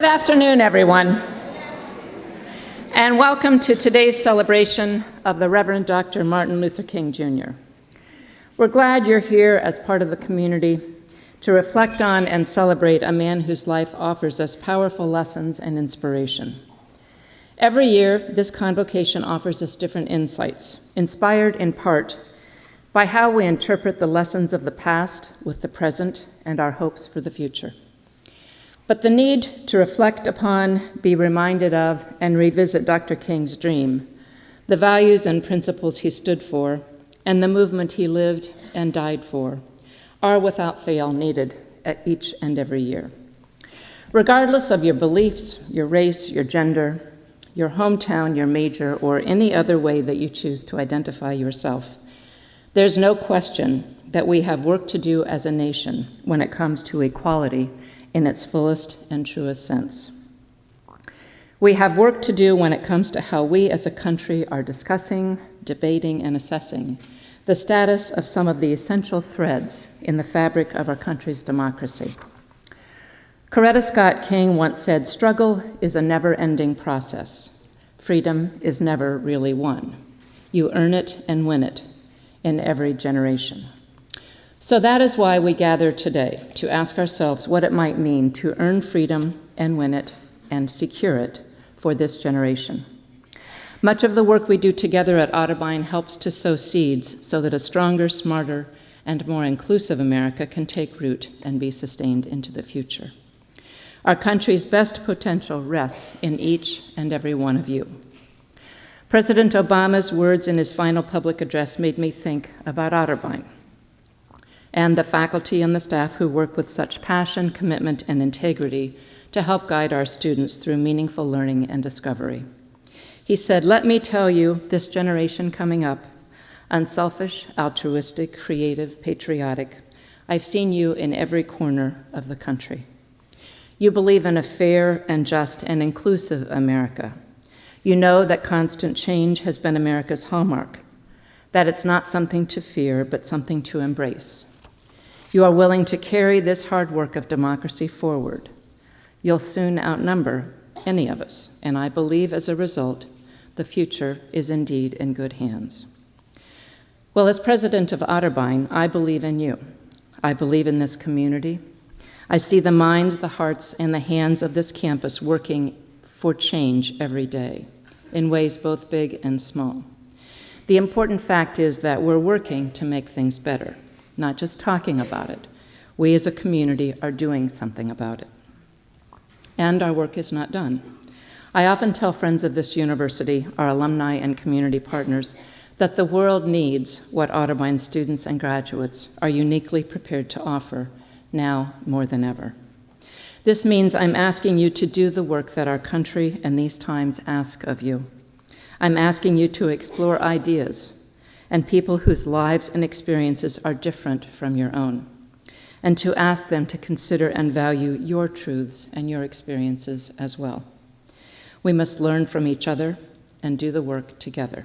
Good afternoon, everyone, and welcome to today's celebration of the Reverend Dr. Martin Luther King, Jr. We're glad you're here as part of the community to reflect on and celebrate a man whose life offers us powerful lessons and inspiration. Every year, this convocation offers us different insights, inspired in part by how we interpret the lessons of the past with the present and our hopes for the future. But the need to reflect upon, be reminded of, and revisit Dr. King's dream, the values and principles he stood for, and the movement he lived and died for, are without fail needed at each and every year. Regardless of your beliefs, your race, your gender, your hometown, your major, or any other way that you choose to identify yourself, there's no question that we have work to do as a nation when it comes to equality in its fullest and truest sense. We have work to do when it comes to how we as a country are discussing, debating, and assessing the status of some of the essential threads in the fabric of our country's democracy. Coretta Scott King once said, "Struggle is a never-ending process. Freedom is never really won. You earn it and win it in every generation." So that is why we gather today, to ask ourselves what it might mean to earn freedom and win it and secure it for this generation. Much of the work we do together at Otterbein helps to sow seeds so that a stronger, smarter, and more inclusive America can take root and be sustained into the future. Our country's best potential rests in each and every one of you. President Obama's words in his final public address made me think about Otterbein and the faculty and the staff who work with such passion, commitment, and integrity to help guide our students through meaningful learning and discovery. He said, "Let me tell you, this generation coming up, unselfish, altruistic, creative, patriotic, I've seen you in every corner of the country. You believe in a fair and just and inclusive America. You know that constant change has been America's hallmark, that it's not something to fear, but something to embrace. You are willing to carry this hard work of democracy forward. You'll soon outnumber any of us, and I believe as a result, the future is indeed in good hands." Well, as president of Otterbein, I believe in you. I believe in this community. I see the minds, the hearts, and the hands of this campus working for change every day, in ways both big and small. The important fact is that we're working to make things better, not just talking about it. We as a community are doing something about it. And our work is not done. I often tell friends of this university, our alumni and community partners, that the world needs what Otterbein students and graduates are uniquely prepared to offer now more than ever. This means I'm asking you to do the work that our country and these times ask of you. I'm asking you to explore ideas and people whose lives and experiences are different from your own, and to ask them to consider and value your truths and your experiences as well. We must learn from each other and do the work together.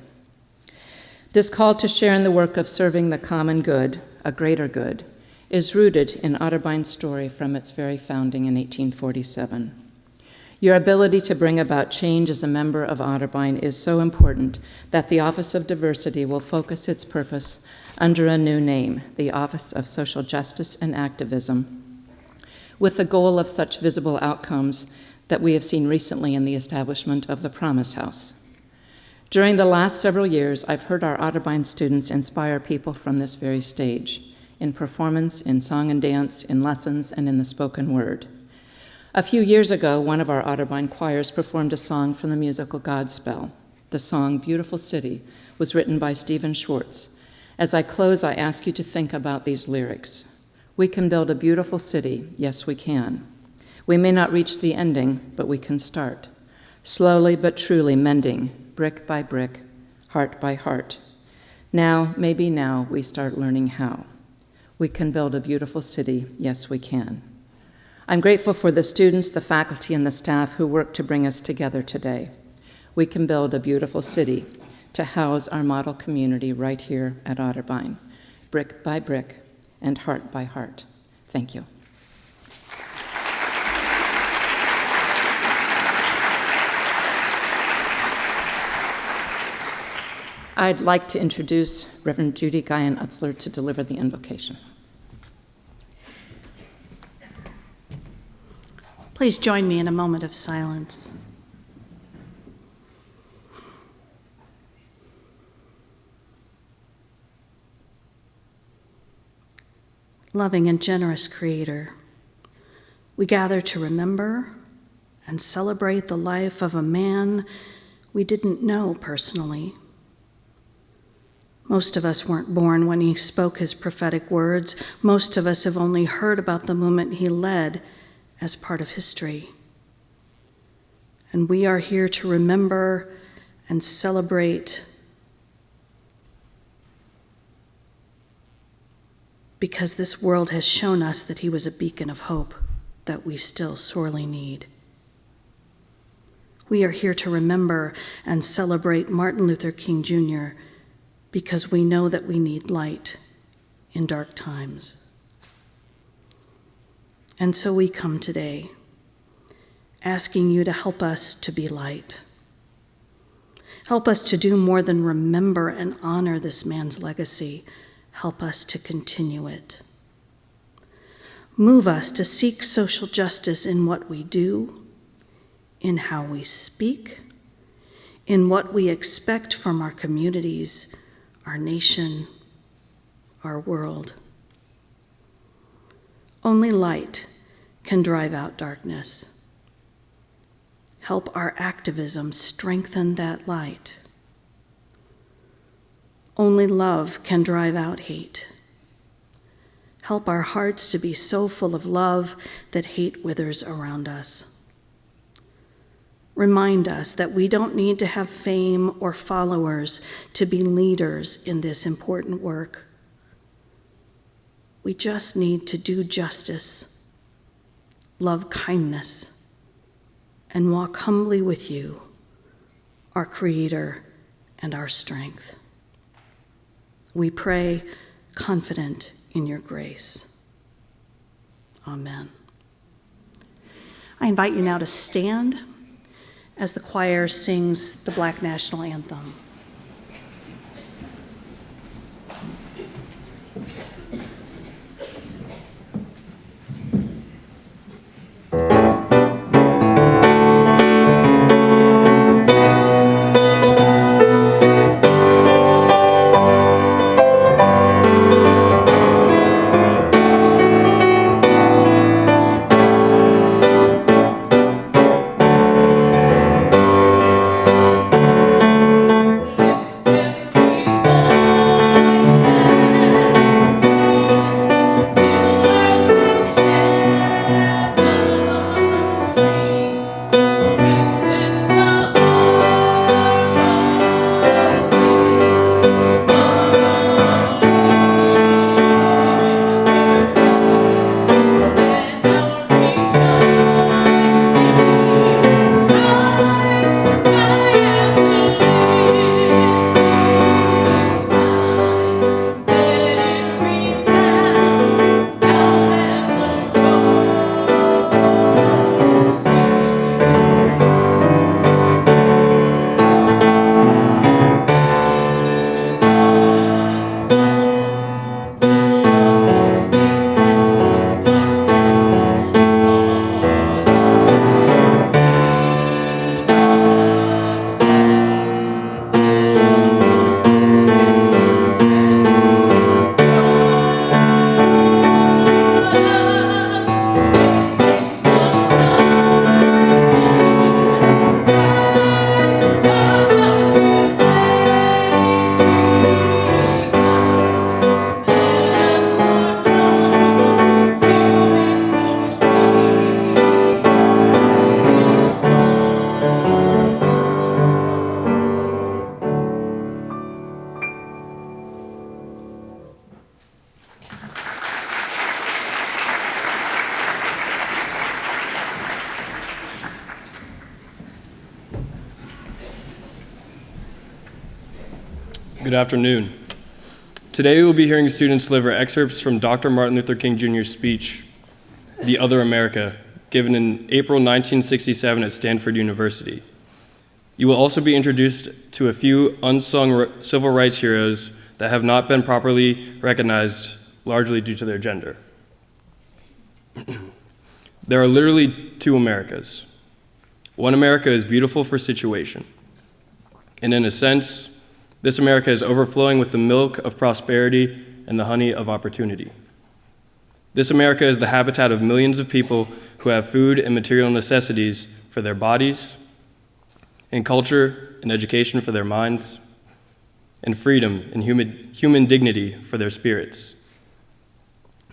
This call to share in the work of serving the common good, a greater good, is rooted in Otterbein's story from its very founding in 1847. Your ability to bring about change as a member of Otterbein is so important that the Office of Diversity will focus its purpose under a new name, the Office of Social Justice and Activism, with the goal of such visible outcomes that we have seen recently in the establishment of the Promise House. During the last several years, I've heard our Otterbein students inspire people from this very stage, in performance, in song and dance, in lessons, and in the spoken word. A few years ago, one of our Otterbein choirs performed a song from the musical Godspell. The song, "Beautiful City," was written by Stephen Schwartz. As I close, I ask you to think about these lyrics. We can build a beautiful city, yes we can. We may not reach the ending, but we can start. Slowly but truly mending, brick by brick, heart by heart. Now, maybe now, we start learning how. We can build a beautiful city, yes we can. I'm grateful for the students, the faculty, and the staff who work to bring us together today. We can build a beautiful city to house our model community right here at Otterbein, brick by brick and heart by heart. Thank you. I'd like to introduce Reverend Judy Guyon-Utzler to deliver the invocation. Please join me in a moment of silence. Loving and generous Creator, we gather to remember and celebrate the life of a man we didn't know personally. Most of us weren't born when he spoke his prophetic words. Most of us have only heard about the moment he led as part of history. And we are here to remember and celebrate because this world has shown us that he was a beacon of hope that we still sorely need. We are here to remember and celebrate Martin Luther King Jr. because we know that we need light in dark times. And so we come today asking you to help us to be light. Help us to do more than remember and honor this man's legacy. Help us to continue it. Move us to seek social justice in what we do, in how we speak, in what we expect from our communities, our nation, our world. Only light can drive out darkness. Help our activism strengthen that light. Only love can drive out hate. Help our hearts to be so full of love that hate withers around us. Remind us that we don't need to have fame or followers to be leaders in this important work. We just need to do justice, love kindness, and walk humbly with you, our Creator and our strength. We pray confident in your grace. Amen. I invite you now to stand as the choir sings the Black National Anthem. Good afternoon. Today we will be hearing students deliver excerpts from Dr. Martin Luther King Jr.'s speech, The Other America, given in April 1967 at Stanford University. You will also be introduced to a few unsung civil rights heroes that have not been properly recognized, largely due to their gender. There are literally two Americas. One America is beautiful for situation, and in a sense, this America is overflowing with the milk of prosperity and the honey of opportunity. This America is the habitat of millions of people who have food and material necessities for their bodies, and culture and education for their minds, and freedom and human dignity for their spirits.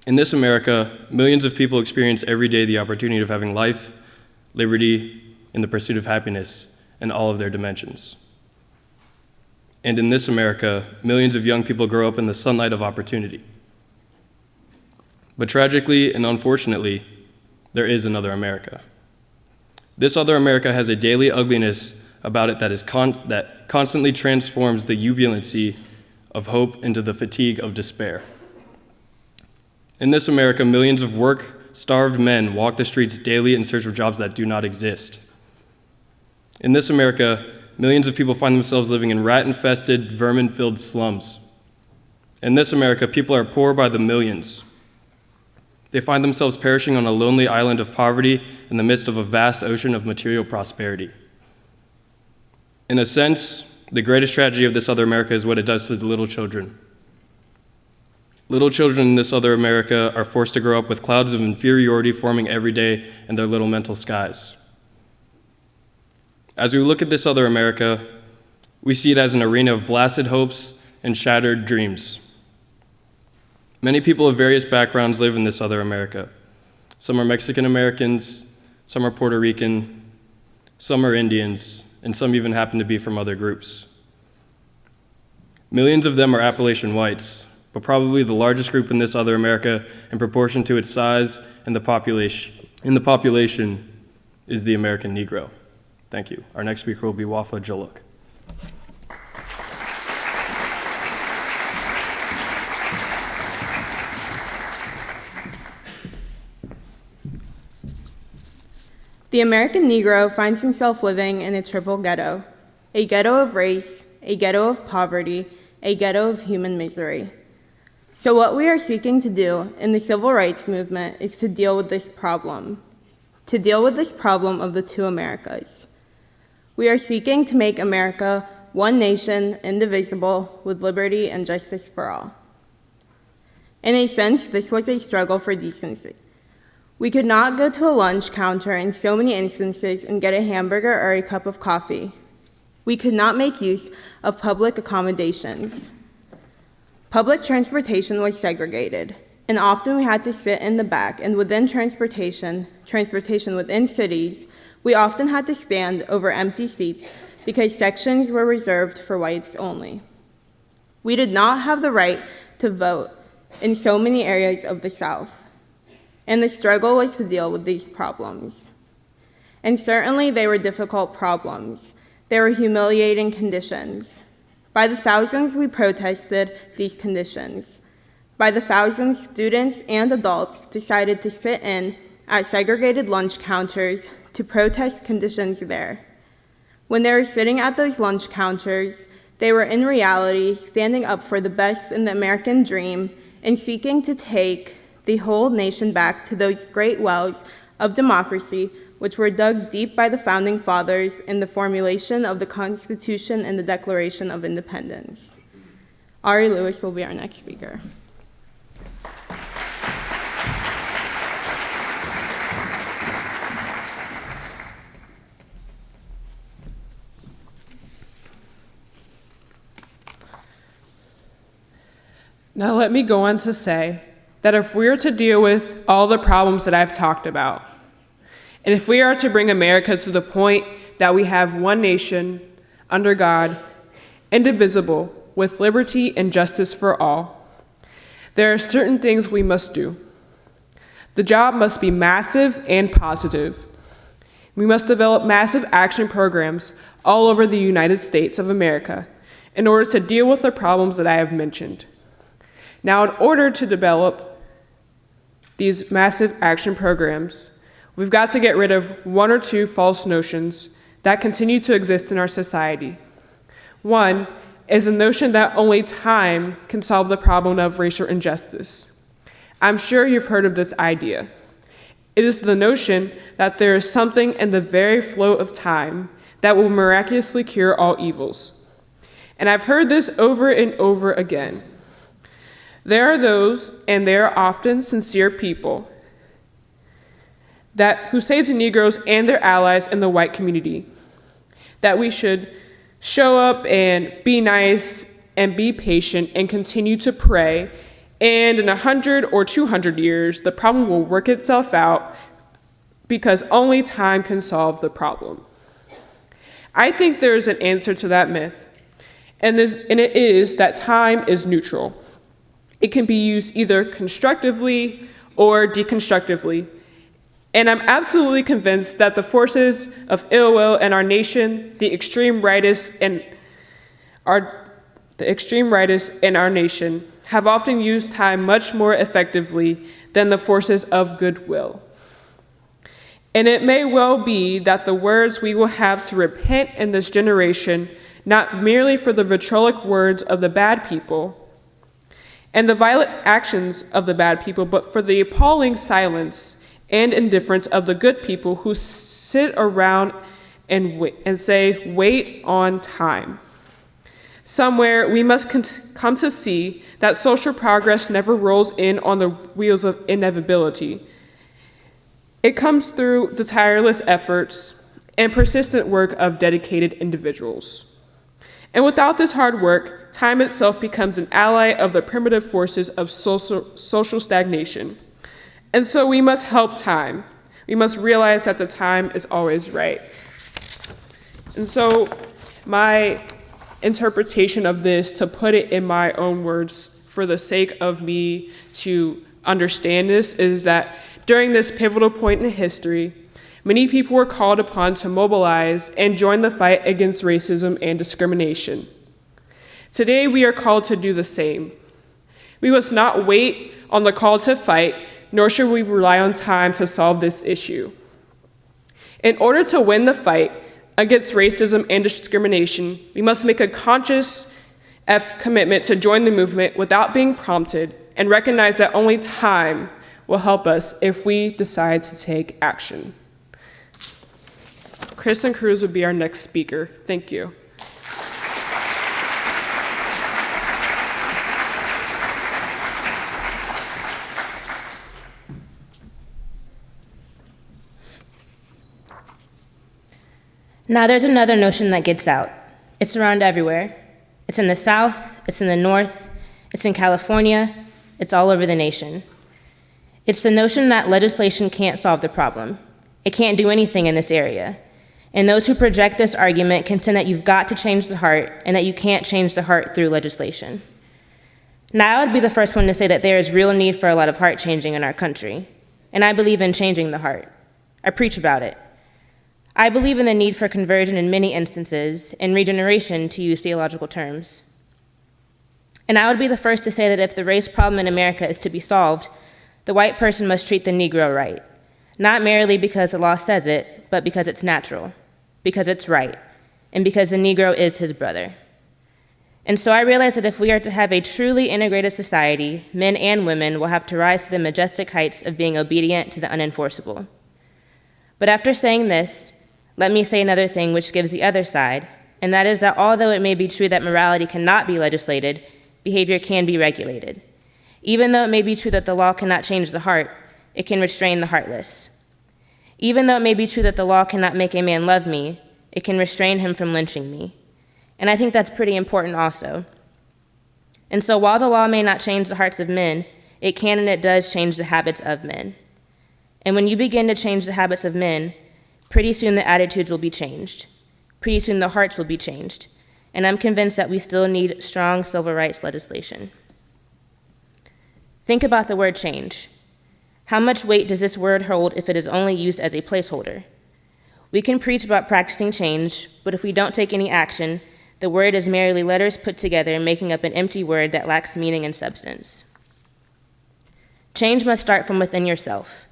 In this America, millions of people experience every day the opportunity of having life, liberty, and the pursuit of happiness in all of their dimensions. And in this America, millions of young people grow up in the sunlight of opportunity. But tragically and unfortunately, there is another America. This other America has a daily ugliness about it that constantly transforms the jubilancy of hope into the fatigue of despair. In this America, millions of work-starved men walk the streets daily in search of jobs that do not exist. In this America, millions of people find themselves living in rat-infested, vermin-filled slums. In this America, people are poor by the millions. They find themselves perishing on a lonely island of poverty in the midst of a vast ocean of material prosperity. In a sense, the greatest tragedy of this other America is what it does to the little children. Little children in this other America are forced to grow up with clouds of inferiority forming every day in their little mental skies. As we look at this other America, we see it as an arena of blasted hopes and shattered dreams. Many people of various backgrounds live in this other America. Some are Mexican Americans, some are Puerto Rican, some are Indians, and some even happen to be from other groups. Millions of them are Appalachian whites, but probably the largest group in this other America in proportion to its size and the population is the American Negro. Thank you. Our next speaker will be Wafa Jaluk. The American Negro finds himself living in a triple ghetto of race, a ghetto of poverty, a ghetto of human misery. So what we are seeking to do in the civil rights movement is to deal with this problem of the two Americas. We are seeking to make America one nation, indivisible, with liberty and justice for all. In a sense, this was a struggle for decency. We could not go to a lunch counter in so many instances and get a hamburger or a cup of coffee. We could not make use of public accommodations. Public transportation was segregated, and often we had to sit in the back, and within transportation within cities, we often had to stand over empty seats because sections were reserved for whites only. We did not have the right to vote in so many areas of the South. And the struggle was to deal with these problems. And certainly they were difficult problems. They were humiliating conditions. By the thousands, we protested these conditions. By the thousands, students and adults decided to sit in at segregated lunch counters to protest conditions there. When they were sitting at those lunch counters, they were in reality standing up for the best in the American dream and seeking to take the whole nation back to those great wells of democracy which were dug deep by the Founding Fathers in the formulation of the Constitution and the Declaration of Independence. Ari Lewis will be our next speaker. Now let me go on to say that if we are to deal with all the problems that I've talked about, and if we are to bring America to the point that we have one nation under God, indivisible, with liberty and justice for all, there are certain things we must do. The job must be massive and positive. We must develop massive action programs all over the United States of America in order to deal with the problems that I have mentioned. Now, in order to develop these massive action programs, we've got to get rid of one or two false notions that continue to exist in our society. One is the notion that only time can solve the problem of racial injustice. I'm sure you've heard of this idea. It is the notion that there is something in the very flow of time that will miraculously cure all evils. And I've heard this over and over again. There are those, and they are often sincere people, who say to Negroes and their allies in the white community that we should show up and be nice and be patient and continue to pray, and in 100 or 200 years, the problem will work itself out because only time can solve the problem. I think there is an answer to that myth, and it is that time is neutral. It can be used either constructively or deconstructively. And I'm absolutely convinced that the forces of ill will in our nation, the extreme rightists in our nation, have often used time much more effectively than the forces of goodwill. And it may well be that the words we will have to repent in this generation, not merely for the vitriolic words of the bad people and the violent actions of the bad people, but for the appalling silence and indifference of the good people who sit around and say, wait on time. Somewhere we must come to see that social progress never rolls in on the wheels of inevitability. It comes through the tireless efforts and persistent work of dedicated individuals. And without this hard work, time itself becomes an ally of the primitive forces of social stagnation. And so we must help time. We must realize that the time is always right. And so my interpretation of this, to put it in my own words for the sake of me to understand this, is that during this pivotal point in history, many people were called upon to mobilize and join the fight against racism and discrimination. Today, we are called to do the same. We must not wait on the call to fight, nor should we rely on time to solve this issue. In order to win the fight against racism and discrimination, we must make a conscious commitment to join the movement without being prompted and recognize that only time will help us if we decide to take action. Kristen Cruz will be our next speaker. Thank you. Now there's another notion that gets out. It's around everywhere. It's in the South, it's in the North, it's in California, it's all over the nation. It's the notion that legislation can't solve the problem. It can't do anything in this area. And those who project this argument contend that you've got to change the heart and that you can't change the heart through legislation. Now I would be the first one to say that there is real need for a lot of heart changing in our country. And I believe in changing the heart. I preach about it. I believe in the need for conversion in many instances, and regeneration, to use theological terms. And I would be the first to say that if the race problem in America is to be solved, the white person must treat the Negro right, not merely because the law says it, but because it's natural, because it's right, and because the Negro is his brother. And so I realize that if we are to have a truly integrated society, men and women will have to rise to the majestic heights of being obedient to the unenforceable. But after saying this, let me say another thing which gives the other side, and that is that although it may be true that morality cannot be legislated, behavior can be regulated. Even though it may be true that the law cannot change the heart, it can restrain the heartless. Even though it may be true that the law cannot make a man love me, it can restrain him from lynching me. And I think that's pretty important also. And so while the law may not change the hearts of men, it can and it does change the habits of men. And when you begin to change the habits of men, pretty soon the attitudes will be changed. Pretty soon the hearts will be changed. And I'm convinced that we still need strong civil rights legislation. Think about the word change. How much weight does this word hold if it is only used as a placeholder? We can preach about practicing change, but if we don't take any action, the word is merely letters put together, making up an empty word that lacks meaning and substance. Change must start from within yourself.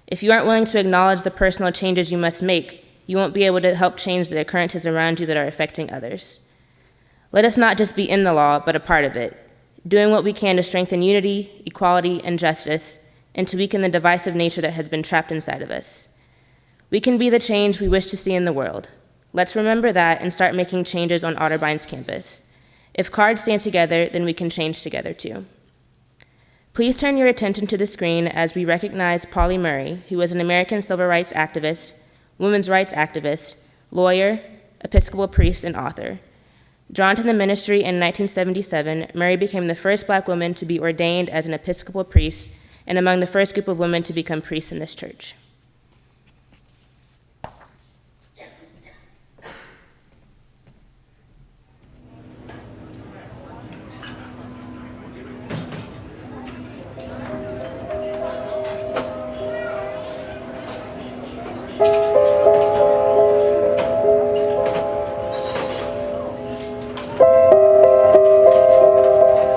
If you aren't willing to acknowledge the personal changes you must make, you won't be able to help change the occurrences around you that are affecting others. Let us not just be in the law, but a part of it, doing what we can to strengthen unity, equality, and justice, and to weaken the divisive nature that has been trapped inside of us. We can be the change we wish to see in the world. Let's remember that and start making changes on Otterbeins campus. If cards stand together, then we can change together too. Please turn your attention to the screen as we recognize Pauli Murray, who was an American civil rights activist, women's rights activist, lawyer, Episcopal priest, and author. Drawn to the ministry in 1977, Murray became the first Black woman to be ordained as an Episcopal priest and among the first group of women to become priests in this church.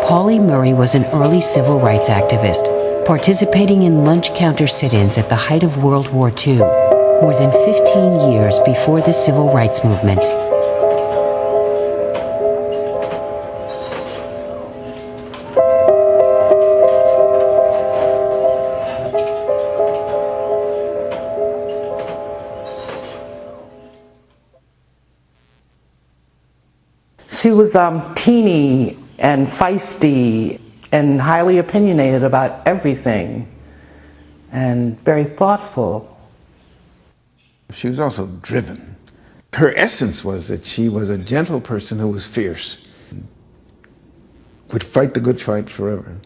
Pauli Murray was an early civil rights activist, participating in lunch counter sit-ins at the height of World War II, more than 15 years before the civil rights movement. She was teeny and feisty and highly opinionated about everything and very thoughtful. She was also driven. Her essence was that she was a gentle person who was fierce, would fight the good fight forever.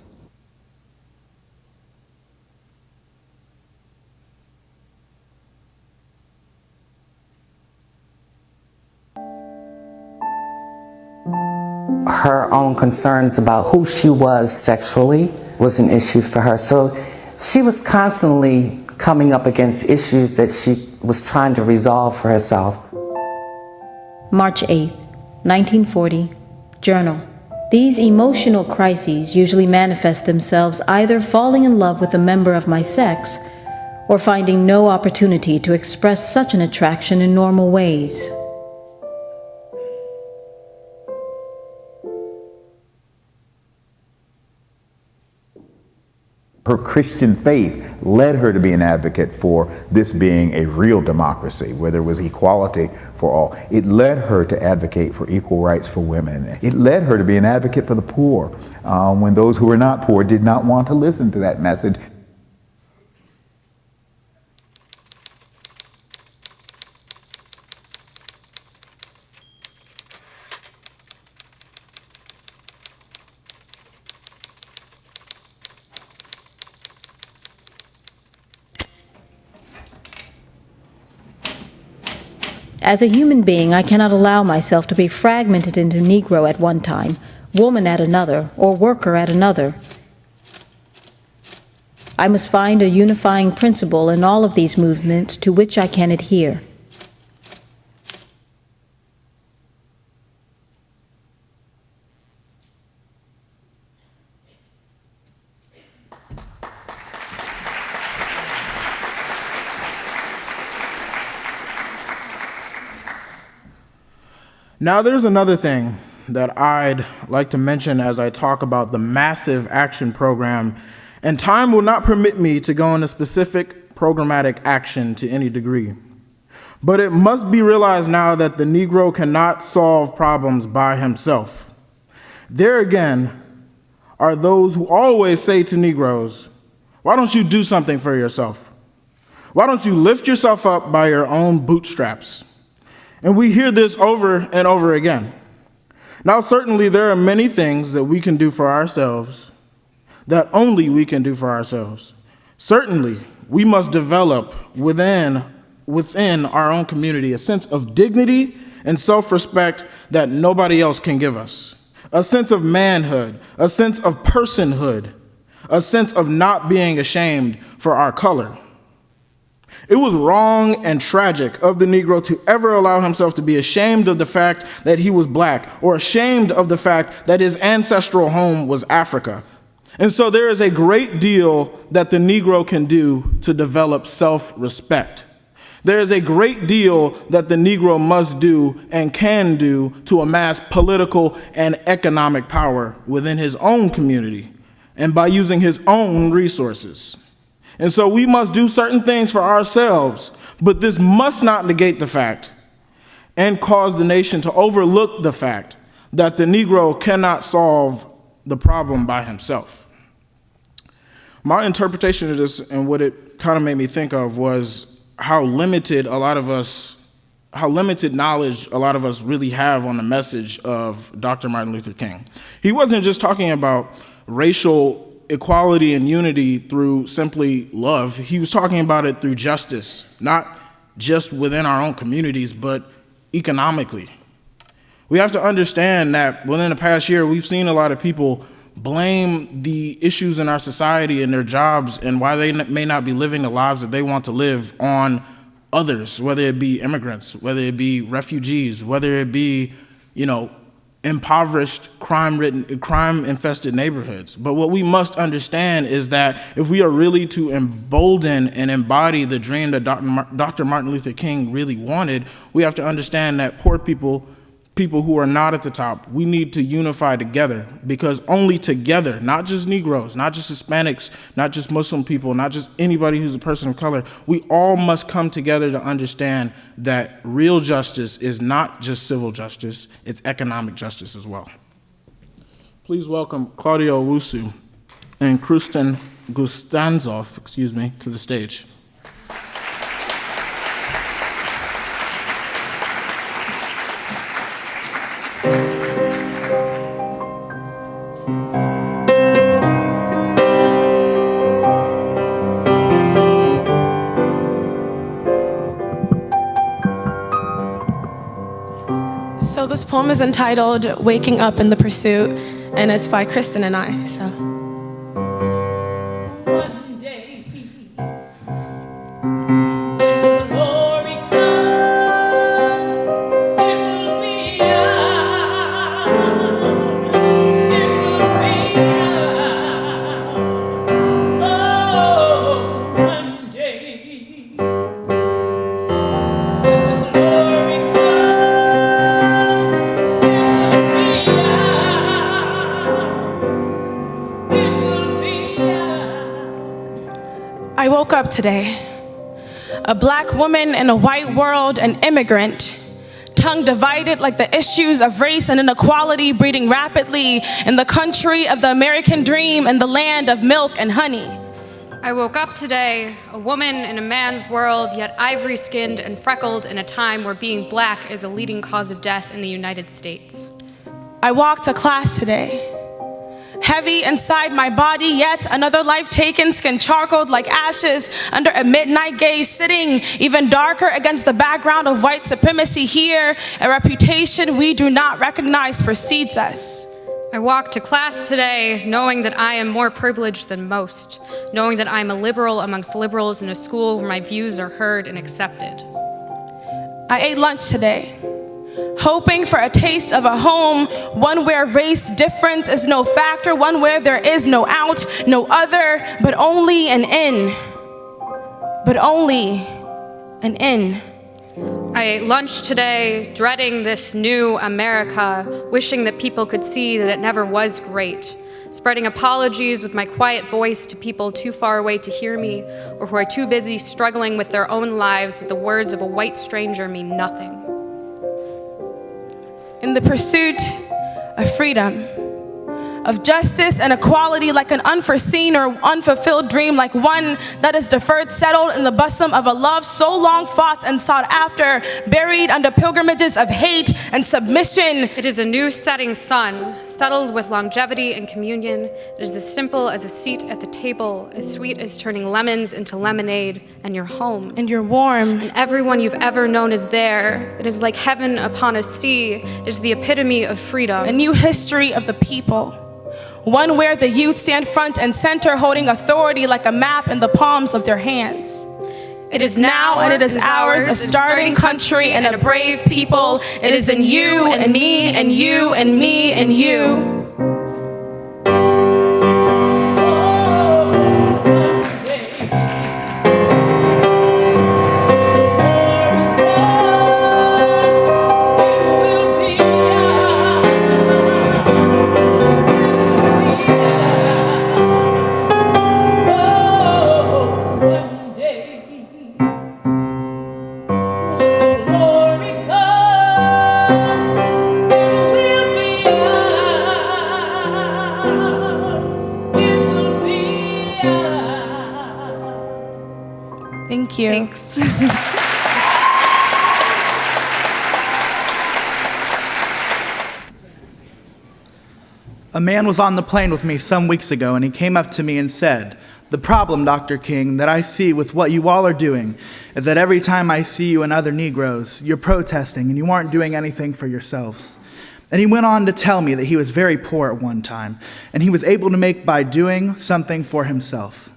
Her own concerns about who she was sexually was an issue for her. So she was constantly coming up against issues that she was trying to resolve for herself. March 8, 1940, journal. These emotional crises usually manifest themselves either falling in love with a member of my sex or finding no opportunity to express such an attraction in normal ways. Her Christian faith led her to be an advocate for this being a real democracy, where there was equality for all. It led her to advocate for equal rights for women. It led her to be an advocate for the poor, when those who were not poor did not want to listen to that message. As a human being, I cannot allow myself to be fragmented into Negro at one time, woman at another, or worker at another. I must find a unifying principle in all of these movements to which I can adhere. Now there's another thing that I'd like to mention as I talk about the massive action program, and time will not permit me to go into specific programmatic action to any degree. But it must be realized now that the Negro cannot solve problems by himself. There again are those who always say to Negroes, why don't you do something for yourself? Why don't you lift yourself up by your own bootstraps? And we hear this over and over again. Now, certainly there are many things that we can do for ourselves, that only we can do for ourselves. Certainly, we must develop within our own community a sense of dignity and self-respect that nobody else can give us. A sense of manhood, a sense of personhood, a sense of not being ashamed for our color. It was wrong and tragic of the Negro to ever allow himself to be ashamed of the fact that he was black or ashamed of the fact that his ancestral home was Africa. And so there is a great deal that the Negro can do to develop self-respect. There is a great deal that the Negro must do and can do to amass political and economic power within his own community and by using his own resources. And so we must do certain things for ourselves, but this must not negate the fact and cause the nation to overlook the fact that the Negro cannot solve the problem by himself. My interpretation of this and what it kind of made me think of was how limited knowledge a lot of us really have on the message of Dr. Martin Luther King. He wasn't just talking about racial equality and unity through simply love. He was talking about it through justice, not just within our own communities, but economically. We have to understand that within the past year, we've seen a lot of people blame the issues in our society and their jobs and why they may not be living the lives that they want to live on others, whether it be immigrants, whether it be refugees, whether it be, impoverished, crime-infested neighborhoods. But what we must understand is that if we are really to embolden and embody the dream that Dr. Martin Luther King really wanted, we have to understand that poor people who are not at the top, we need to unify together, because only together, not just Negroes, not just Hispanics, not just Muslim people, not just anybody who's a person of color, we all must come together to understand that real justice is not just civil justice, it's economic justice as well. Please welcome Claudio Owusu and Kristen Gustanzov, to the stage. So this poem is entitled Waking Up in the Pursuit, and it's by Kristen and I. One day, when the glory comes, it will be ours. It will be ours. Oh, one day, when the glory I woke up today, a black woman in a white world, an immigrant, tongue divided like the issues of race and inequality breeding rapidly in the country of the American dream and the land of milk and honey. I woke up today, a woman in a man's world, yet ivory-skinned and freckled in a time where being black is a leading cause of death in the United States. I walked to class today, heavy inside my body, yet another life taken, skin charcoaled like ashes under a midnight gaze, sitting even darker against the background of white supremacy here, a reputation we do not recognize precedes us. I walked to class today knowing that I am more privileged than most, knowing that I am a liberal amongst liberals in a school where my views are heard and accepted. I ate lunch today, hoping for a taste of a home, one where race difference is no factor, one where there is no out, no other, but only an in. But only an in. I ate lunch today, dreading this new America, wishing that people could see that it never was great, spreading apologies with my quiet voice to people too far away to hear me, or who are too busy struggling with their own lives that the words of a white stranger mean nothing. In the pursuit of freedom, of justice and equality, like an unforeseen or unfulfilled dream, like one that is deferred, settled in the bosom of a love so long fought and sought after, buried under pilgrimages of hate and submission. It is a new setting sun, settled with longevity and communion. It is as simple as a seat at the table, as sweet as turning lemons into lemonade, and you're home. And you're warm. And everyone you've ever known is there. It is like heaven upon a sea. It is the epitome of freedom. A new history of the people. One where the youth stand front and center, holding authority like a map in the palms of their hands. It is now and it is ours, a starting country and a brave people. It is in you and me and you and me and you. Thanks. A man was on the plane with me some weeks ago, and he came up to me and said, "The problem, Dr. King, that I see with what you all are doing is that every time I see you and other Negroes, you're protesting and you aren't doing anything for yourselves." And he went on to tell me that he was very poor at one time, and he was able to make by doing something for himself.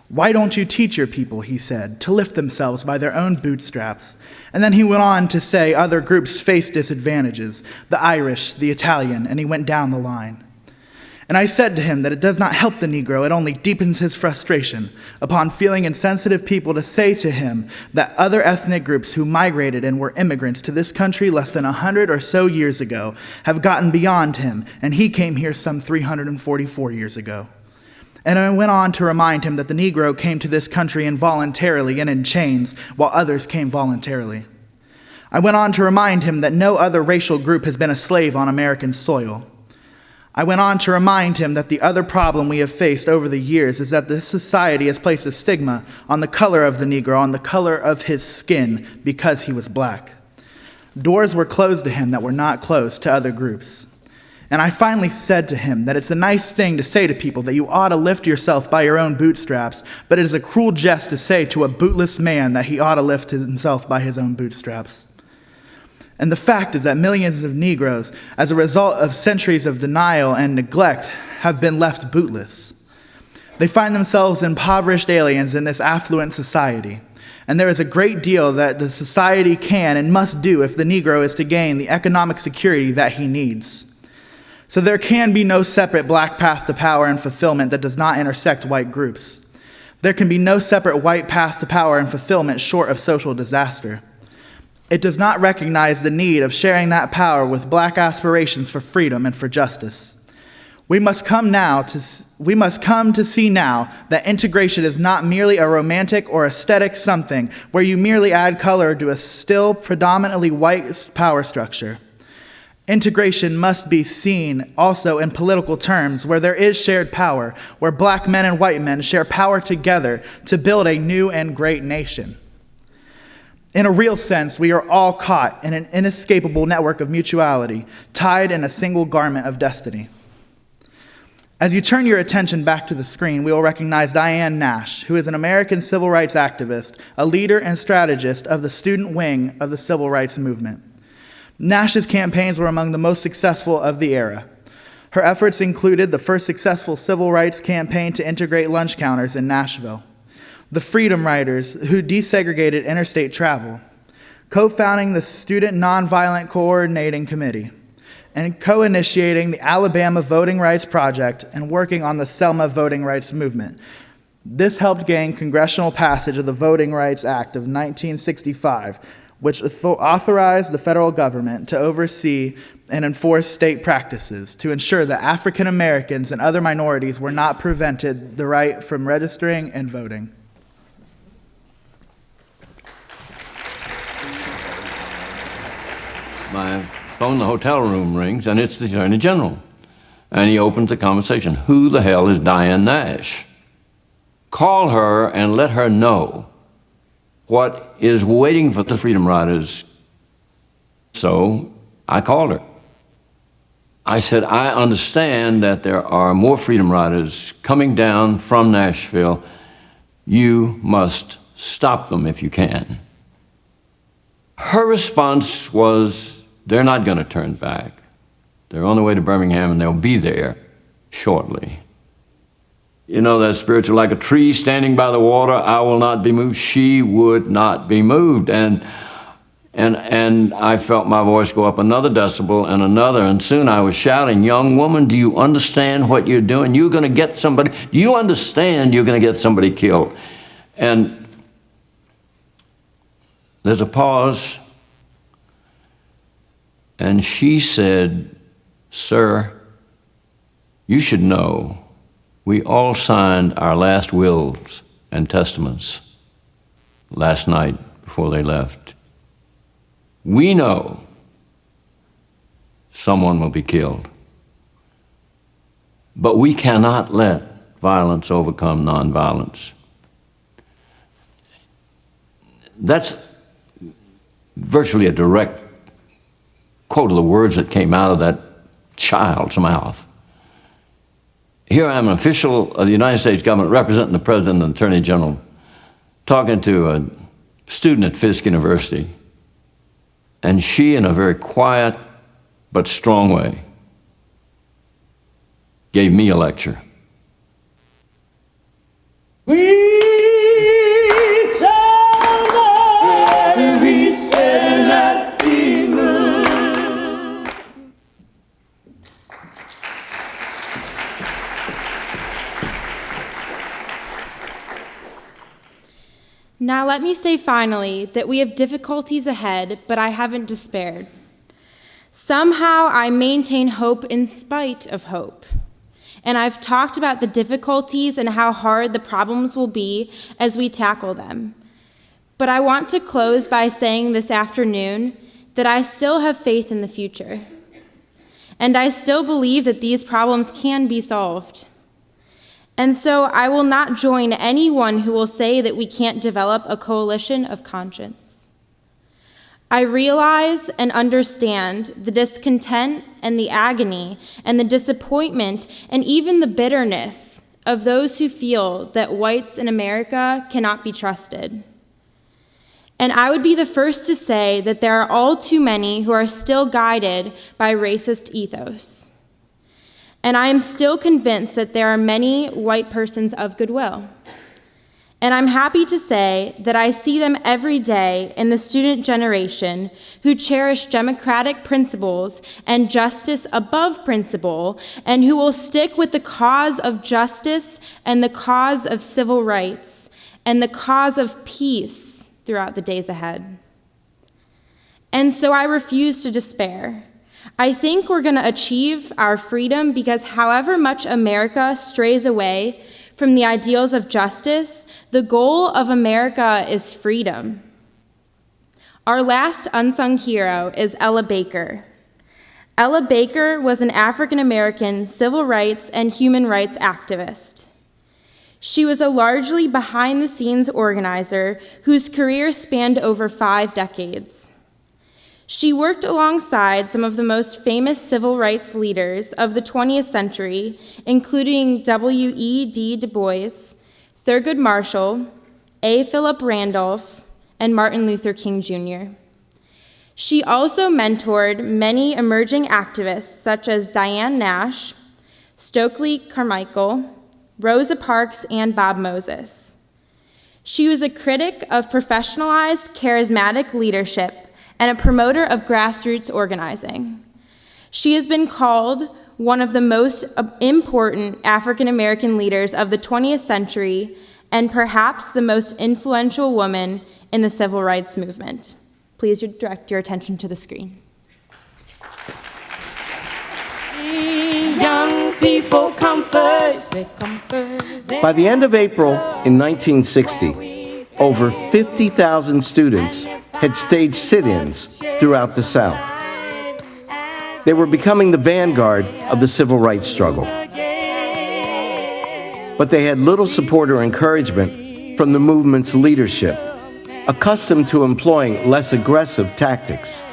"Why don't you teach your people," he said, "to lift themselves by their own bootstraps?" And then he went on to say other groups face disadvantages, the Irish, the Italian, and he went down the line. And I said to him that it does not help the Negro, it only deepens his frustration upon feeling insensitive people to say to him that other ethnic groups who migrated and were immigrants to this country less than 100 or so years ago have gotten beyond him, and he came here some 344 years ago. And I went on to remind him that the Negro came to this country involuntarily and in chains, while others came voluntarily. I went on to remind him that no other racial group has been a slave on American soil. I went on to remind him that the other problem we have faced over the years is that this society has placed a stigma on the color of the Negro, on the color of his skin, because he was black. Doors were closed to him that were not closed to other groups. And I finally said to him that it's a nice thing to say to people that you ought to lift yourself by your own bootstraps, but it is a cruel jest to say to a bootless man that he ought to lift himself by his own bootstraps. And the fact is that millions of Negroes, as a result of centuries of denial and neglect, have been left bootless. They find themselves impoverished aliens in this affluent society. And there is a great deal that the society can and must do if the Negro is to gain the economic security that he needs. So there can be no separate black path to power and fulfillment that does not intersect white groups. There can be no separate white path to power and fulfillment short of social disaster. It does not recognize the need of sharing that power with black aspirations for freedom and for justice. We must come to see now that integration is not merely a romantic or aesthetic something where you merely add color to a still predominantly white power structure. Integration must be seen also in political terms where there is shared power, where black men and white men share power together to build a new and great nation. In a real sense, we are all caught in an inescapable network of mutuality, tied in a single garment of destiny. As you turn your attention back to the screen, we will recognize Diane Nash, who is an American civil rights activist, a leader and strategist of the student wing of the civil rights movement. Nash's campaigns were among the most successful of the era. Her efforts included the first successful civil rights campaign to integrate lunch counters in Nashville, the Freedom Riders, who desegregated interstate travel, co-founding the Student Nonviolent Coordinating Committee, and co-initiating the Alabama Voting Rights Project and working on the Selma Voting Rights Movement. This helped gain congressional passage of the Voting Rights Act of 1965, which authorized the federal government to oversee and enforce state practices to ensure that African Americans and other minorities were not prevented the right from registering and voting. My phone in the hotel room rings, and it's the Attorney General. And he opens the conversation. Who the hell is Diane Nash? Call her and let her know what is waiting for the Freedom Riders. So I called her. I said, I understand that there are more Freedom Riders coming down from Nashville. You must stop them if you can. Her response was, they're not going to turn back. They're on the way to Birmingham, and they'll be there shortly. You know that spiritual, like a tree standing by the water, I will not be moved. She would not be moved. And I felt my voice go up another decibel and another, and soon I was shouting, young woman, do you understand what you're doing? You're going to get somebody, do you understand you're going to get somebody killed? And there's a pause. And she said, sir, you should know we all signed our last wills and testaments last night before they left. We know someone will be killed, but we cannot let violence overcome nonviolence. That's virtually a direct quote of the words that came out of that child's mouth. Here I am, an official of the United States government representing the President and Attorney General, talking to a student at Fisk University, and she, in a very quiet but strong way, gave me a lecture. Now let me say finally that we have difficulties ahead, but I haven't despaired. Somehow I maintain hope in spite of hope. And I've talked about the difficulties and how hard the problems will be as we tackle them. But I want to close by saying this afternoon that I still have faith in the future. And I still believe that these problems can be solved. And so I will not join anyone who will say that we can't develop a coalition of conscience. I realize and understand the discontent and the agony and the disappointment and even the bitterness of those who feel that whites in America cannot be trusted. And I would be the first to say that there are all too many who are still guided by racist ethos. And I am still convinced that there are many white persons of goodwill. And I'm happy to say that I see them every day in the student generation who cherish democratic principles and justice above principle, and who will stick with the cause of justice and the cause of civil rights and the cause of peace throughout the days ahead. And so I refuse to despair. I think we're going to achieve our freedom because however much America strays away from the ideals of justice, the goal of America is freedom. Our last unsung hero is Ella Baker. Ella Baker was an African-American civil rights and human rights activist. She was a largely behind-the-scenes organizer whose career spanned over 5 decades. She worked alongside some of the most famous civil rights leaders of the 20th century, including W.E.B. Du Bois, Thurgood Marshall, A. Philip Randolph, and Martin Luther King Jr. She also mentored many emerging activists such as Diane Nash, Stokely Carmichael, Rosa Parks, and Bob Moses. She was a critic of professionalized, charismatic leadership and a promoter of grassroots organizing. She has been called one of the most important African-American leaders of the 20th century and perhaps the most influential woman in the civil rights movement. Please direct your attention to the screen. Young people come first. By the end of April in 1960, over 50,000 students had staged sit-ins throughout the South. They were becoming the vanguard of the civil rights struggle. But they had little support or encouragement from the movement's leadership, accustomed to employing less aggressive tactics.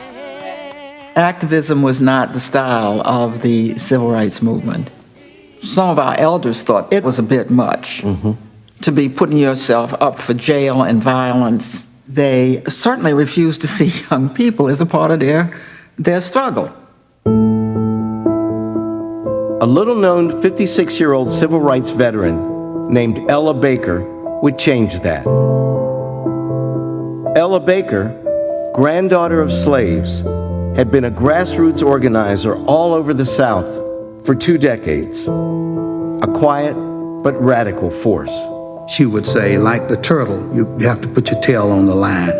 Activism was not the style of the civil rights movement. Some of our elders thought it was a bit much to be putting yourself up for jail and violence. They certainly refused to see young people as a part of their struggle. A little-known 56-year-old civil rights veteran named Ella Baker would change that. Ella Baker, granddaughter of slaves, had been a grassroots organizer all over the South for 2 decades, a quiet but radical force. She would say, like the turtle, you have to put your tail on the line.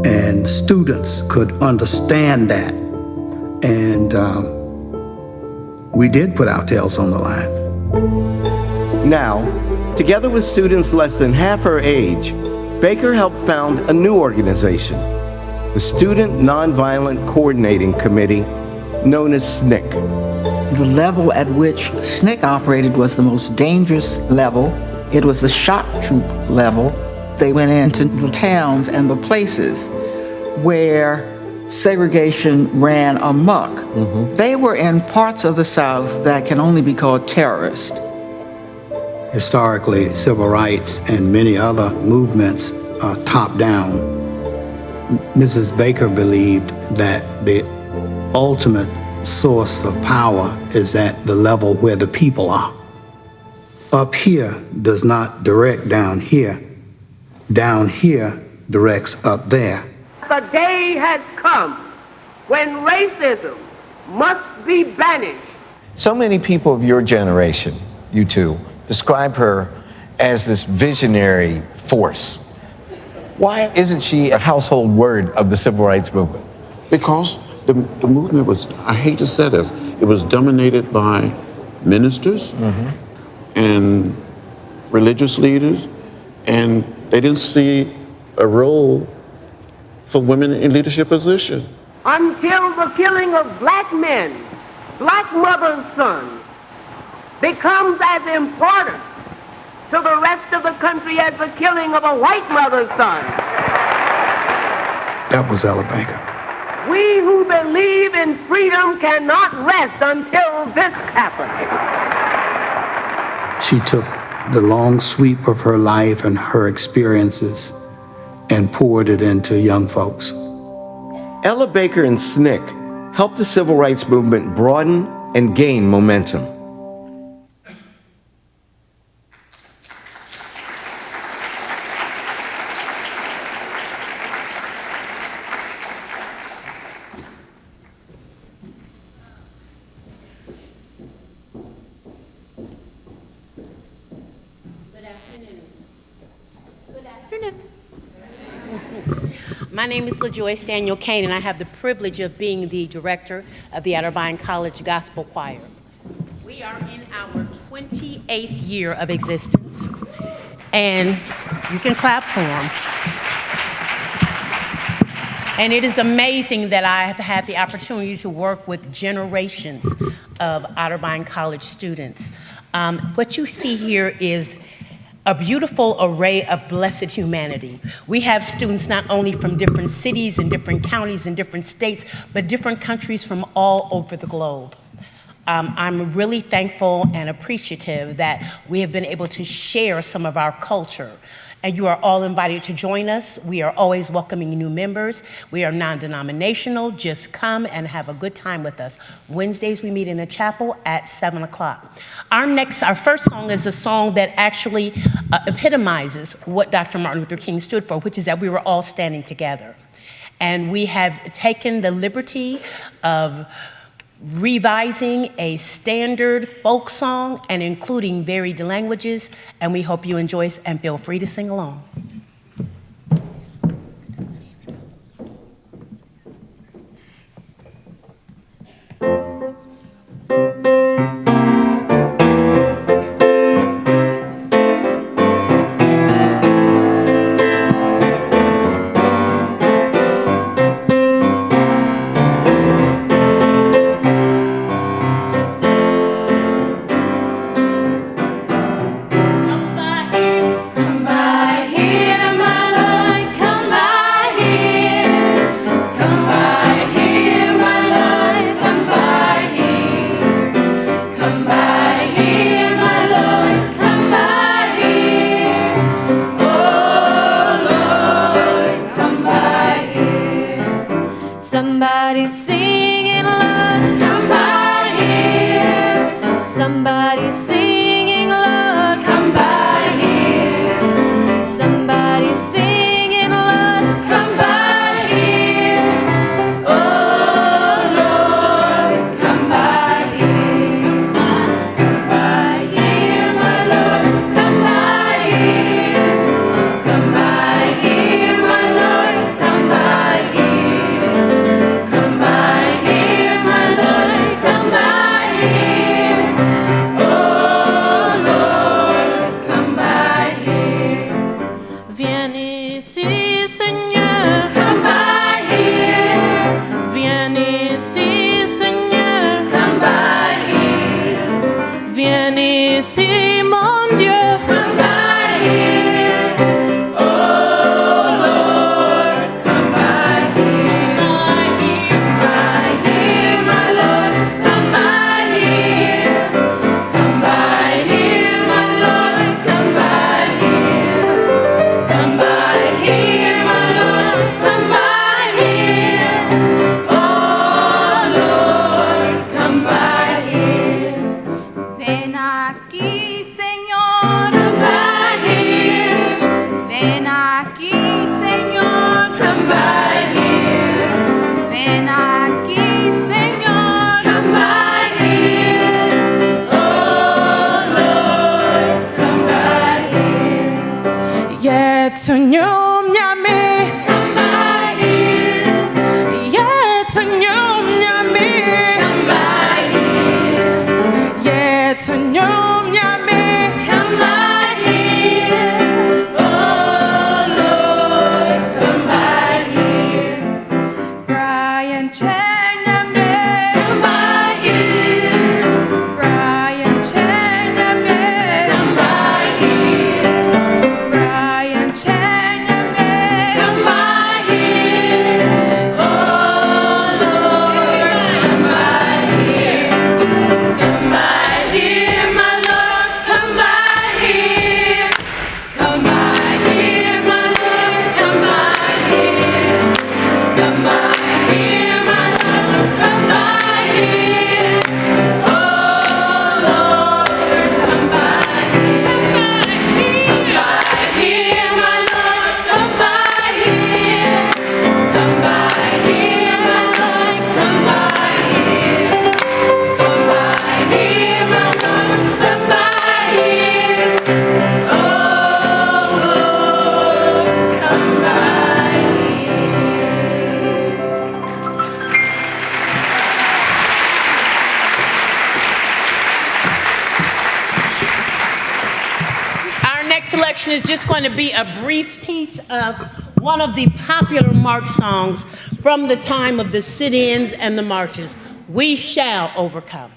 And students could understand that. And we did put our tails on the line. Now, together with students less than half her age, Baker helped found a new organization, the Student Nonviolent Coordinating Committee, known as SNCC. The level at which SNCC operated was the most dangerous level. It was the shock troop level. They went into the towns and the places where segregation ran amok. They were in parts of the South that can only be called terrorist. Historically, civil rights and many other movements are top down. Mrs. Baker believed that the ultimate source of power is at the level where the people are. Up here does not direct down here. Down here directs up there. The day has come when racism must be banished. So many people of your generation, you two, describe her as this visionary force. Why isn't she a household word of the civil rights movement? Because the movement was, I hate to say this, it was dominated by ministers and religious leaders, and they didn't see a role for women in leadership positions. Until the killing of black men, black mothers' sons, becomes as important to the rest of the country as the killing of a white mother's son. That was Ella Baker. We who believe in freedom cannot rest until this happens. She took the long sweep of her life and her experiences and poured it into young folks. Ella Baker and SNCC helped the civil rights movement broaden and gain momentum. My name is LaJoyce Daniel Kane, and I have the privilege of being the director of the Otterbein College Gospel Choir. We are in our 28th year of existence, and you can clap for them. And it is amazing that I have had the opportunity to work with generations of Otterbein College students. What you see here is a beautiful array of blessed humanity. We have students not only from different cities and different counties and different states, but different countries from all over the globe. I'm really thankful and appreciative that we have been able to share some of our culture. And you are all invited to join us. We are always welcoming new members. We are non-denominational. Just come and have a good time with us. Wednesdays we meet in the chapel at 7 o'clock. Our first song is a song that actually epitomizes what Dr. Martin Luther King stood for, which is that we were all standing together. And we have taken the liberty of revising a standard folk song and including varied languages, and we hope you enjoy it and feel free to sing along. Somebody's singing, Lord, come by here. Somebody's singing, Lord, come by here. Somebody's singing, Lord, come by here. Oh, Lord, come by here. Come by here, my Lord, come by here. Come by here, my Lord, come by here. Come by here, my Lord, come by here. Oh, Yetunyumyami. Come by here. Yetunyumyami. Come by here. Yetunyumyami. Come by here. Oh Lord, come by here. Brian Chenamye. Come by here. Brian Chenamye. Come by here. Brian Chenamye. Come by here. Oh Lord, come by here. Come by here, my Lord, come by here. Come by here, my Lord, come by here. Come by here, my Lord, come by here. Oh Lord, come by here. Come by here, my Lord, come by here. Come by here, my Lord, come by here. Come by here, my Lord, come by here. Oh Lord, come by Our next selection is just going to be a brief piece of one of the popular march songs from the time of the sit-ins and the marches, We Shall Overcome.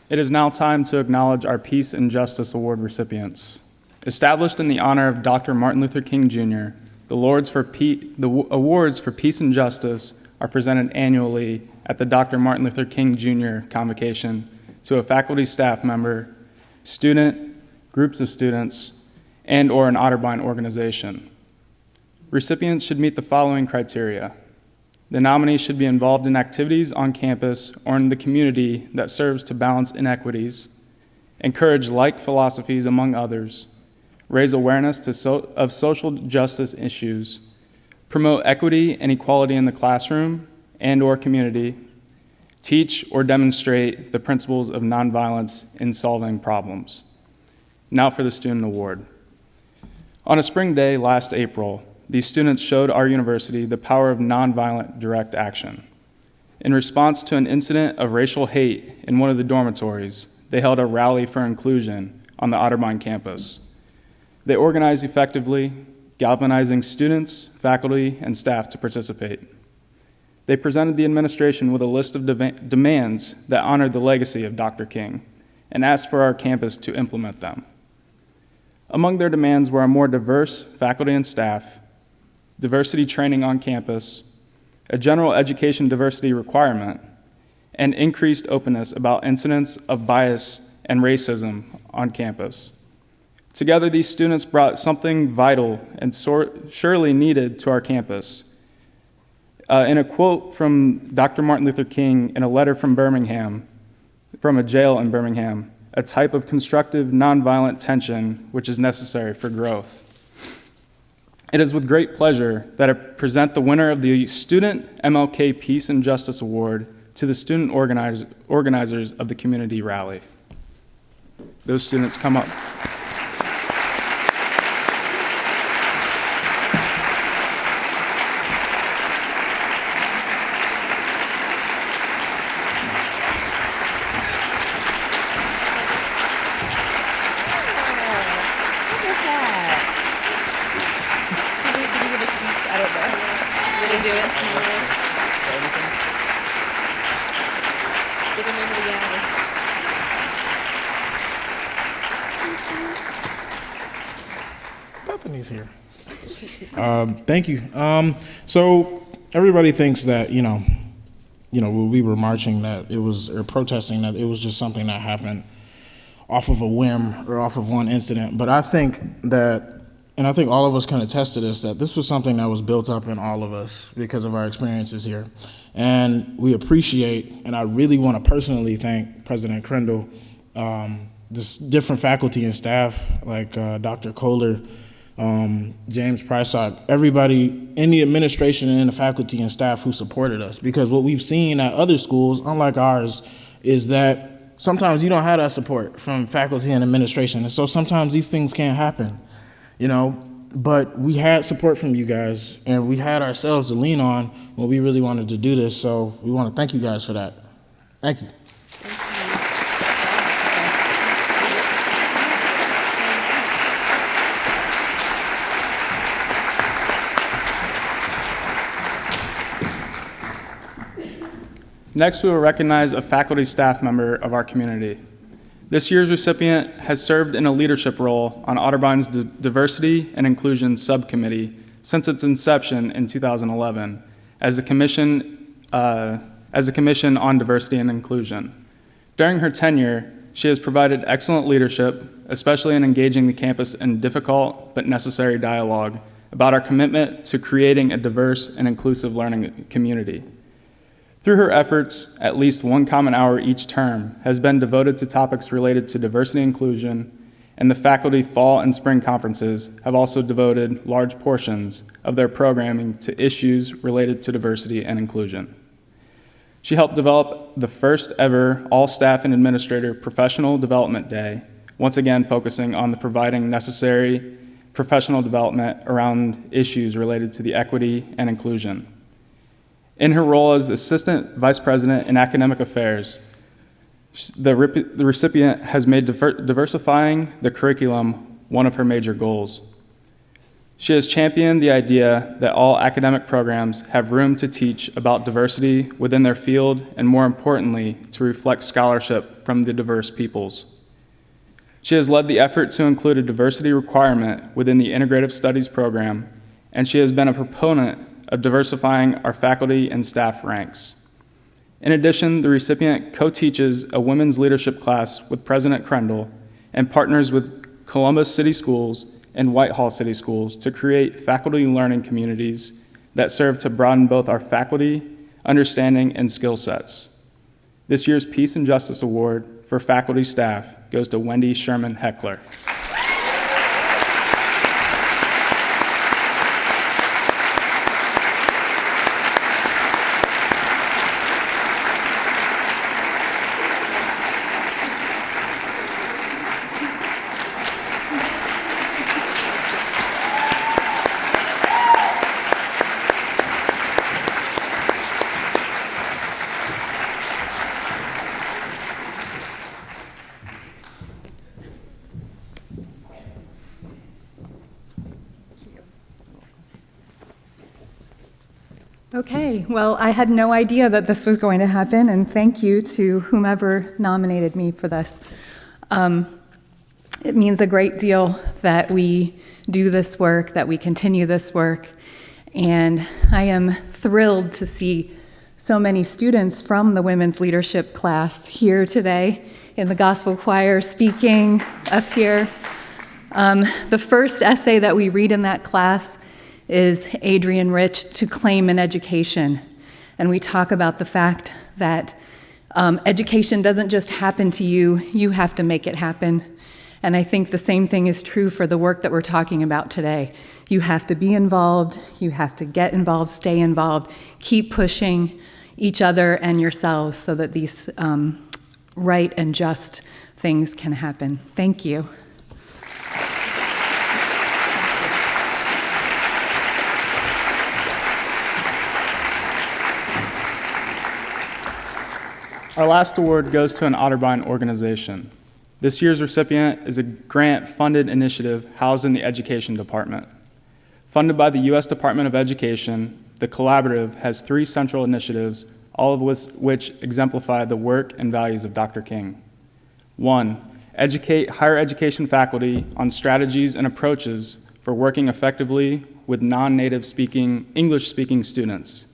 It is now time to acknowledge our Peace and Justice Award recipients. Established in the honor of Dr. Martin Luther King Jr., the awards for Peace and Justice are presented annually at the Dr. Martin Luther King Jr. Convocation to a faculty staff member, student, groups of students, and/or an Otterbein organization. Recipients should meet the following criteria. The nominee should be involved in activities on campus or in the community that serves to balance inequities, encourage like philosophies among others, raise awareness of social justice issues, promote equity and equality in the classroom and/or community, teach or demonstrate the principles of nonviolence in solving problems. Now for the student award. On a spring day last April, these students showed our university the power of nonviolent direct action. In response to an incident of racial hate in one of the dormitories, they held a rally for inclusion on the Otterbein campus. They organized effectively, galvanizing students, faculty, and staff to participate. They presented the administration with a list of demands that honored the legacy of Dr. King and asked for our campus to implement them. Among their demands were a more diverse faculty and staff, diversity training on campus, a general education diversity requirement, and increased openness about incidents of bias and racism on campus. Together, these students brought something vital and surely needed to our campus. In a quote from Dr. Martin Luther King in a letter from Birmingham, from a jail in Birmingham, a type of constructive nonviolent tension which is necessary for growth. It is with great pleasure that I present the winner of the Student MLK Peace and Justice Award to the student organizers of the community rally. Those students come up. Bethany's here. Thank you. So everybody thinks that, when we were marching that it was, or protesting that it was just something that happened off of a whim or off of one incident. But I think that, and I think all of us can attest to this, that this was something that was built up in all of us because of our experiences here. And we appreciate, and I really want to personally thank President Crandall, this different faculty and staff like Dr. Kohler, James Prysock, everybody in the administration and in the faculty and staff who supported us. Because what we've seen at other schools, unlike ours, is that sometimes you don't have that support from faculty and administration. And so sometimes these things can't happen, but we had support from you guys and we had ourselves to lean on when we really wanted to do this. So we want to thank you guys for that. Thank you. Next, we will recognize a faculty staff member of our community. This year's recipient has served in a leadership role on Otterbein's Diversity and Inclusion Subcommittee since its inception in 2011 as the Commission on Diversity and Inclusion. During her tenure, she has provided excellent leadership, especially in engaging the campus in difficult but necessary dialogue about our commitment to creating a diverse and inclusive learning community. Through her efforts, at least one common hour each term has been devoted to topics related to diversity and inclusion, and the faculty fall and spring conferences have also devoted large portions of their programming to issues related to diversity and inclusion. She helped develop the first ever all-staff and administrator professional development day, once again focusing on the providing necessary professional development around issues related to the equity and inclusion. In her role as Assistant Vice President in Academic Affairs, the recipient has made diversifying the curriculum one of her major goals. She has championed the idea that all academic programs have room to teach about diversity within their field and, more importantly, to reflect scholarship from the diverse peoples. She has led the effort to include a diversity requirement within the Integrative Studies program, and she has been a proponent of diversifying our faculty and staff ranks. In addition, the recipient co-teaches a women's leadership class with President Crendel and partners with Columbus City Schools and Whitehall City Schools to create faculty learning communities that serve to broaden both our faculty, understanding, and skill sets. This year's Peace and Justice Award for faculty staff goes to Wendy Sherman Heckler. Okay, well, I had no idea that this was going to happen, and thank you to whomever nominated me for this. It means a great deal that we do this work, that we continue this work, and I am thrilled to see so many students from the women's leadership class here today in the gospel choir speaking up here. The first essay that we read in that class is Adrienne Rich, To Claim an Education. And we talk about the fact that education doesn't just happen to you, you have to make it happen. And I think the same thing is true for the work that we're talking about today. You have to be involved, you have to get involved, stay involved, keep pushing each other and yourselves so that these right and just things can happen. Thank you. Our last award goes to an Otterbein organization. This year's recipient is a grant-funded initiative housed in the Education Department. Funded by the U.S. Department of Education, the collaborative has 3 central initiatives, all of which exemplify the work and values of Dr. King. 1, educate higher education faculty on strategies and approaches for working effectively with non-native English-speaking students.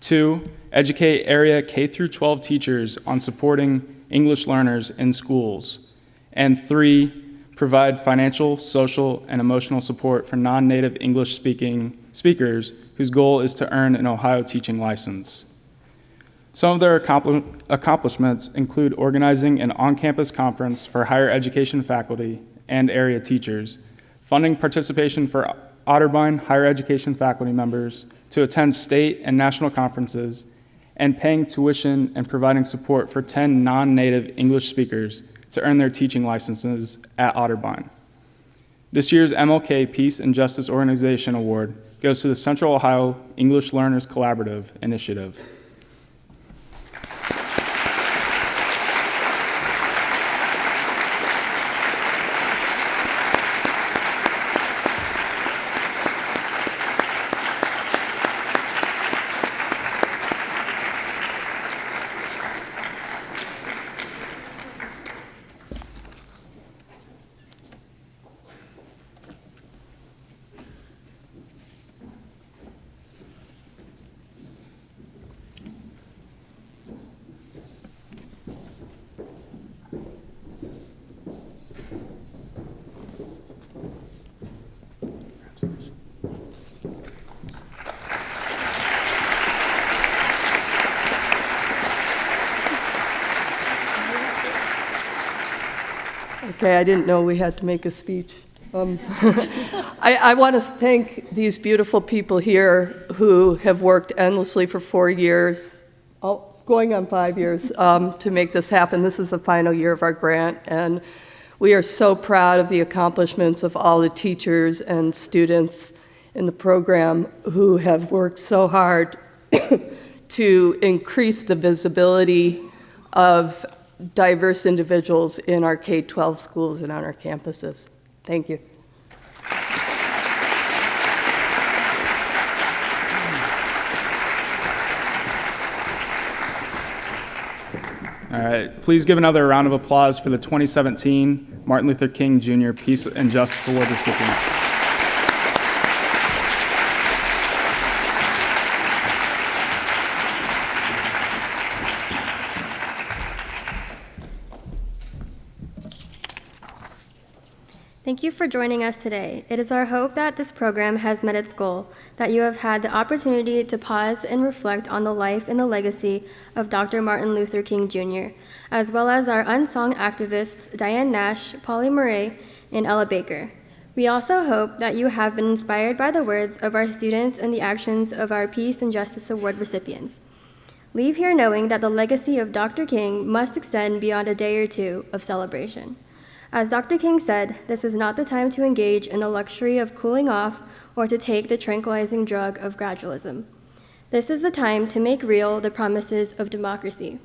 2, educate area K-12 teachers on supporting English learners in schools. And 3, provide financial, social, and emotional support for non-native English speakers whose goal is to earn an Ohio teaching license. Some of their accomplishments include organizing an on-campus conference for higher education faculty and area teachers, funding participation for Otterbein higher education faculty members to attend state and national conferences, and paying tuition and providing support for 10 non-native English speakers to earn their teaching licenses at Otterbein. This year's MLK Peace and Justice Organization Award goes to the Central Ohio English Learners Collaborative Initiative. Okay, I didn't know we had to make a speech. I want to thank these beautiful people here who have worked endlessly for 4 years, going on 5 years, to make this happen. This is the final year of our grant, and we are so proud of the accomplishments of all the teachers and students in the program who have worked so hard to increase the visibility of diverse individuals in our K-12 schools and on our campuses. Thank you. All right, please give another round of applause for the 2017 Martin Luther King Jr. Peace and Justice Award recipients. Thank you for joining us today. It is our hope that this program has met its goal, that you have had the opportunity to pause and reflect on the life and the legacy of Dr. Martin Luther King Jr., as well as our unsung activists Diane Nash, Polly Murray, and Ella Baker. We also hope that you have been inspired by the words of our students and the actions of our Peace and Justice Award recipients. Leave here knowing that the legacy of Dr. King must extend beyond a day or two of celebration. As Dr. King said, this is not the time to engage in the luxury of cooling off or to take the tranquilizing drug of gradualism. This is the time to make real the promises of democracy.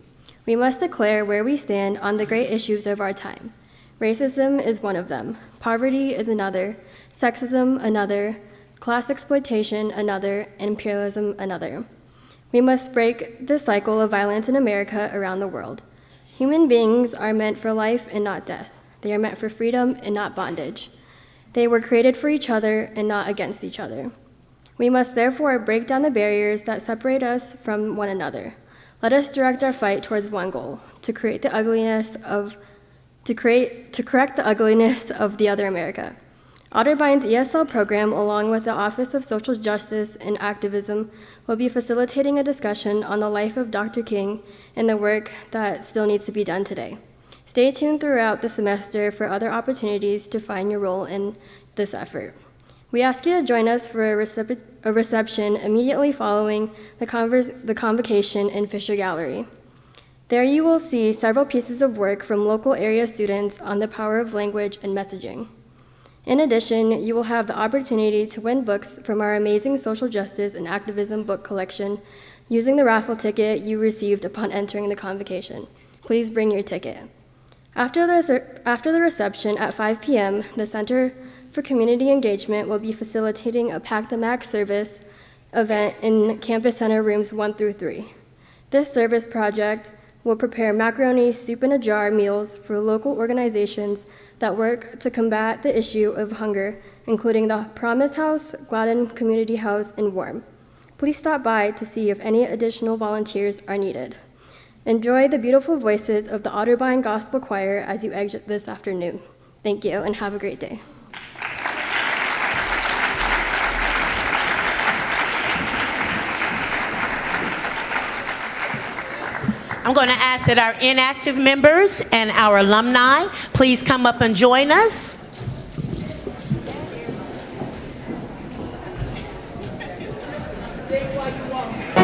We must declare where we stand on the great issues of our time. Racism is one of them. Poverty is another. Sexism another. Class exploitation another. And imperialism another. We must break the cycle of violence in America around the world. Human beings are meant for life and not death. They are meant for freedom and not bondage. They were created for each other and not against each other. We must therefore break down the barriers that separate us from one another. Let us direct our fight towards one goal: to correct the ugliness of the other America. Otterbine's ESL program, along with the Office of Social Justice and Activism, will be facilitating a discussion on the life of Dr. King and the work that still needs to be done today. Stay tuned throughout the semester for other opportunities to find your role in this effort. We ask you to join us for a reception immediately following the convocation in Fisher Gallery. There you will see several pieces of work from local area students on the power of language and messaging. In addition, you will have the opportunity to win books from our amazing social justice and activism book collection using the raffle ticket you received upon entering the convocation. Please bring your ticket. After the reception at 5 p.m., the Center for Community Engagement will be facilitating a Pack the Mac service event in Campus Center rooms 1 through 3. This service project will prepare macaroni soup in a jar meals for local organizations that work to combat the issue of hunger, including the Promise House, Gladden Community House, and Warm. Please stop by to see if any additional volunteers are needed. Enjoy the beautiful voices of the Otterbein Gospel Choir as you exit this afternoon. Thank you, and have a great day. I'm going to ask that our inactive members and our alumni please come up and join us. Say it while you walk.